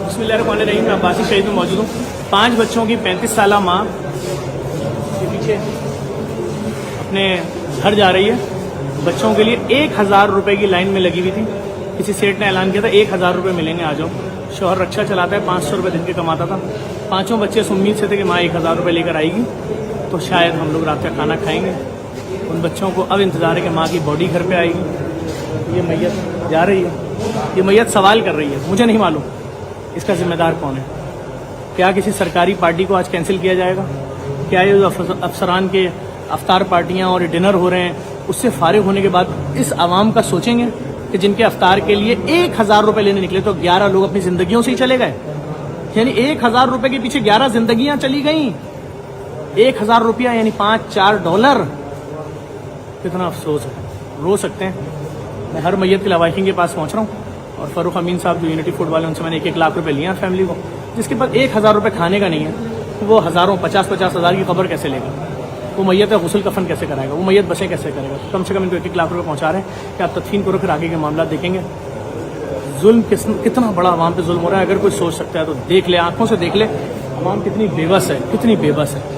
बिस्मिल्लाहिर्रहमानिर्रहीम। मैं अब्बासी शहीद में मौजूद हूँ। 5 बच्चों की 35 साला माँ के पीछे अपने घर जा रही है। बच्चों के लिए 1000 रुपये की लाइन में लगी हुई थी। किसी सेठ ने ऐलान किया था 1000 रुपये मिलेंगे, आ जाओ। शौहर रक्षा चलाता है, 500 रुपये दिन के कमाता था। 5 बच्चे इस उम्मीद से थे कि माँ 1000 रुपये लेकर आएगी तो शायद हम लोग रात का खाना खाएंगे। उन बच्चों को अब इंतज़ार है कि माँ की बॉडी घर पे आएगी। ये मैयत जा रही है, ये मैयत सवाल कर रही है, मुझे नहीं मालूम इसका जिम्मेदार कौन है। क्या किसी सरकारी पार्टी को आज कैंसिल किया जाएगा? क्या ये अफसरान के अफ्तार पार्टियां और डिनर हो रहे हैं उससे फारिग होने के बाद इस आवाम का सोचेंगे कि जिनके अफ्तार के लिए 1000 रुपये लेने निकले तो 11 लोग अपनी जिंदगियों से ही चले गए। यानी 1000 रुपये के पीछे 11 जिंदगियां चली गई। 1000 रुपया यानी $5-4। कितना अफसोस है, रो सकते हैं। मैं हर मैयत के लवाहिकीन के पास पहुंच रहा हूँ और फ़ारूक अमीन साहब जो यूनिटी फूड वाले, उनसे मैंने 1-1 लाख रुपए लिए हैं फैमिली को। जिसके पास 1000 रुपये खाने का नहीं है वो हज़ारों 50-50 हज़ार की खबर कैसे लेगा? वो मैयत का गुस्ल कफन कैसे कराएगा? वो मैयत बसें कैसे करेगा? कम से कम इनको 1-1 लाख रुपये पहुँचा रहे हैं कि आप तदफीन करो, फिर आगे के मामला देखेंगे। जुल्म कितना बड़ा आवाम पे जुल्म हो रहा है। अगर कोई सोच सकता है तो देख ले, आंखों से देख ले, आवाम कितनी बेबस है, कितनी बेबस है।